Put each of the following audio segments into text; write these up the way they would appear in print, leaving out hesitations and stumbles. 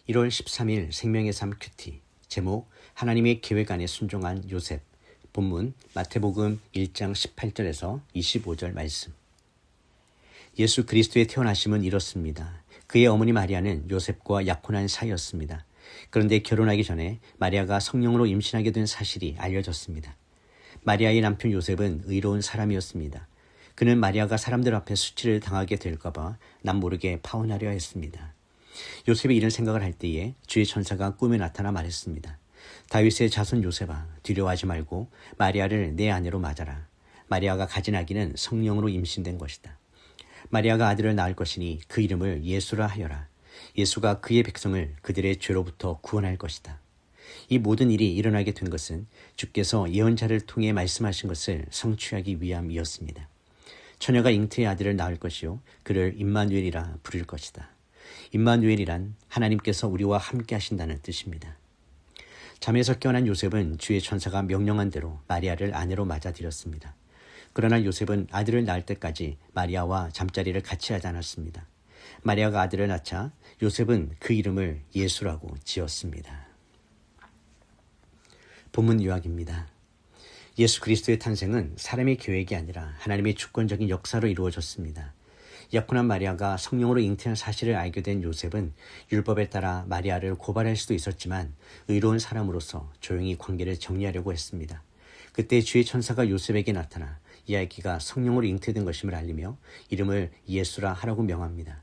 1월 13일 생명의 삶 큐티 제목 하나님의 계획 안에 순종한 요셉. 본문 마태복음 1장 18절에서 25절 말씀. 예수 그리스도의 태어나심은 이렇습니다. 그의 어머니 마리아는 요셉과 약혼한 사이였습니다. 그런데 결혼하기 전에 마리아가 성령으로 임신하게 된 사실이 알려졌습니다. 마리아의 남편 요셉은 의로운 사람이었습니다. 그는 마리아가 사람들 앞에 수치를 당하게 될까봐 남모르게 파혼하려 했습니다. 요셉이 이런 생각을 할 때에 주의 천사가 꿈에 나타나 말했습니다. 다윗의 자손 요셉아, 두려워하지 말고 마리아를 내 아내로 맞아라. 마리아가 가진 아기는 성령으로 임신된 것이다. 마리아가 아들을 낳을 것이니 그 이름을 예수라 하여라. 예수가 그의 백성을 그들의 죄로부터 구원할 것이다. 이 모든 일이 일어나게 된 것은 주께서 예언자를 통해 말씀하신 것을 성취하기 위함이었습니다. 처녀가 잉태의 아들을 낳을 것이요 그를 임마누엘이라 부를 것이다. 임마누엘이란 하나님께서 우리와 함께 하신다는 뜻입니다. 잠에서 깨어난 요셉은 주의 천사가 명령한 대로 마리아를 아내로 맞아들였습니다. 그러나 요셉은 아들을 낳을 때까지 마리아와 잠자리를 같이 하지 않았습니다. 마리아가 아들을 낳자 요셉은 그 이름을 예수라고 지었습니다. 본문 요약입니다. 예수 그리스도의 탄생은 사람의 계획이 아니라 하나님의 주권적인 역사로 이루어졌습니다. 약혼한 마리아가 성령으로 잉태한 사실을 알게 된 요셉은 율법에 따라 마리아를 고발할 수도 있었지만 의로운 사람으로서 조용히 관계를 정리하려고 했습니다. 그때 주의 천사가 요셉에게 나타나 이 아기가 성령으로 잉태된 것임을 알리며 이름을 예수라 하라고 명합니다.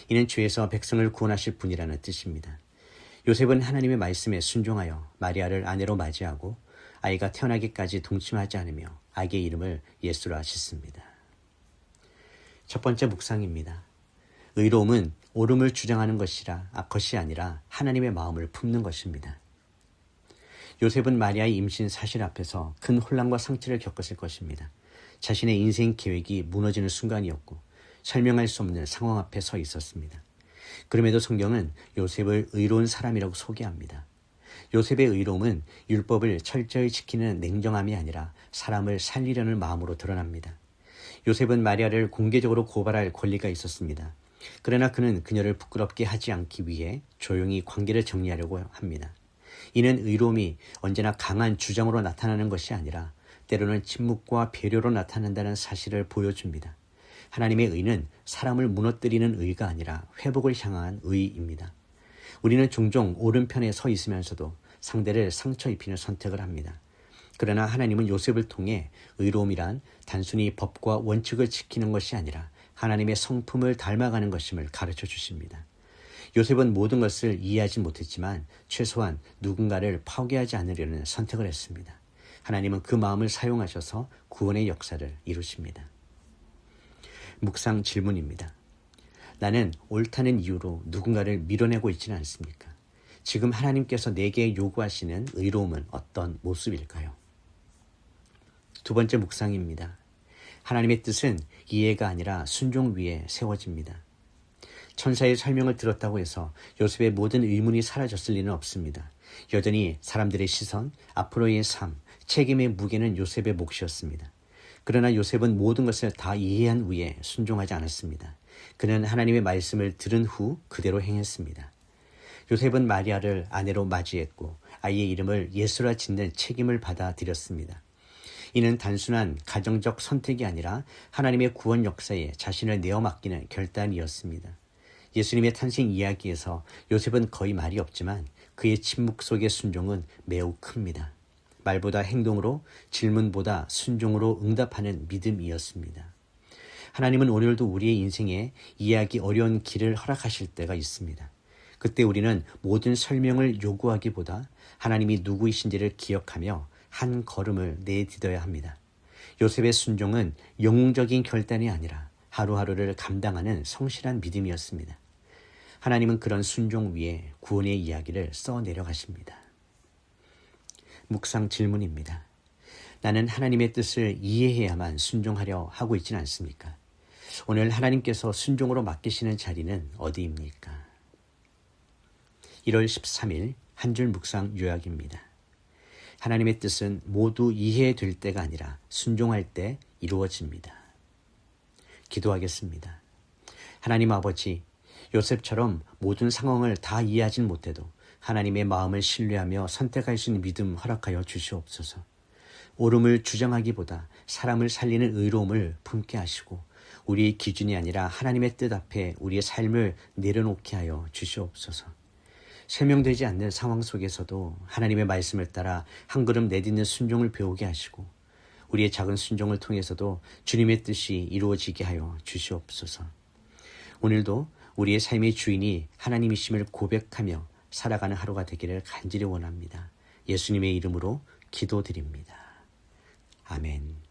이는 주에서 백성을 구원하실 분이라는 뜻입니다. 요셉은 하나님의 말씀에 순종하여 마리아를 아내로 맞이하고 아이가 태어나기까지 동침하지 않으며 아기의 이름을 예수라 짓습니다. 첫 번째 묵상입니다. 의로움은 옳음을 주장하는 것이 아니라 하나님의 마음을 품는 것입니다. 요셉은 마리아의 임신 사실 앞에서 큰 혼란과 상처를 겪었을 것입니다. 자신의 인생 계획이 무너지는 순간이었고 설명할 수 없는 상황 앞에 서 있었습니다. 그럼에도 성경은 요셉을 의로운 사람이라고 소개합니다. 요셉의 의로움은 율법을 철저히 지키는 냉정함이 아니라 사람을 살리려는 마음으로 드러납니다. 요셉은 마리아를 공개적으로 고발할 권리가 있었습니다. 그러나 그는 그녀를 부끄럽게 하지 않기 위해 조용히 관계를 정리하려고 합니다. 이는 의로움이 언제나 강한 주장으로 나타나는 것이 아니라 때로는 침묵과 배려로 나타난다는 사실을 보여줍니다. 하나님의 의는 사람을 무너뜨리는 의가 아니라 회복을 향한 의입니다. 우리는 종종 오른편에 서 있으면서도 상대를 상처 입히는 선택을 합니다. 그러나 하나님은 요셉을 통해 의로움이란 단순히 법과 원칙을 지키는 것이 아니라 하나님의 성품을 닮아가는 것임을 가르쳐 주십니다. 요셉은 모든 것을 이해하지 못했지만 최소한 누군가를 파괴하지 않으려는 선택을 했습니다. 하나님은 그 마음을 사용하셔서 구원의 역사를 이루십니다. 묵상 질문입니다. 나는 옳다는 이유로 누군가를 밀어내고 있지는 않습니까? 지금 하나님께서 내게 요구하시는 의로움은 어떤 모습일까요? 두 번째 묵상입니다. 하나님의 뜻은 이해가 아니라 순종 위에 세워집니다. 천사의 설명을 들었다고 해서 요셉의 모든 의문이 사라졌을 리는 없습니다. 여전히 사람들의 시선, 앞으로의 삶, 책임의 무게는 요셉의 몫이었습니다. 그러나 요셉은 모든 것을 다 이해한 후에 순종하지 않았습니다. 그는 하나님의 말씀을 들은 후 그대로 행했습니다. 요셉은 마리아를 아내로 맞이했고 아이의 이름을 예수라 짓는 책임을 받아들였습니다. 이는 단순한 가정적 선택이 아니라 하나님의 구원 역사에 자신을 내어 맡기는 결단이었습니다. 예수님의 탄생 이야기에서 요셉은 거의 말이 없지만 그의 침묵 속의 순종은 매우 큽니다. 말보다 행동으로, 질문보다 순종으로 응답하는 믿음이었습니다. 하나님은 오늘도 우리의 인생에 이해하기 어려운 길을 허락하실 때가 있습니다. 그때 우리는 모든 설명을 요구하기보다 하나님이 누구이신지를 기억하며 한 걸음을 내딛어야 합니다. 요셉의 순종은 영웅적인 결단이 아니라 하루하루를 감당하는 성실한 믿음이었습니다. 하나님은 그런 순종 위에 구원의 이야기를 써내려가십니다. 묵상 질문입니다. 나는 하나님의 뜻을 이해해야만 순종하려 하고 있지는 않습니까? 오늘 하나님께서 순종으로 맡기시는 자리는 어디입니까? 1월 13일 한 줄 묵상 요약입니다. 하나님의 뜻은 모두 이해될 때가 아니라 순종할 때 이루어집니다. 기도하겠습니다. 하나님 아버지, 요셉처럼 모든 상황을 다 이해하진 못해도 하나님의 마음을 신뢰하며 선택할 수 있는 믿음 허락하여 주시옵소서. 옳음을 주장하기보다 사람을 살리는 의로움을 품게 하시고 우리의 기준이 아니라 하나님의 뜻 앞에 우리의 삶을 내려놓게 하여 주시옵소서. 설명되지 않는 상황 속에서도 하나님의 말씀을 따라 한 걸음 내딛는 순종을 배우게 하시고 우리의 작은 순종을 통해서도 주님의 뜻이 이루어지게 하여 주시옵소서. 오늘도 우리의 삶의 주인이 하나님이심을 고백하며 살아가는 하루가 되기를 간절히 원합니다. 예수님의 이름으로 기도드립니다. 아멘.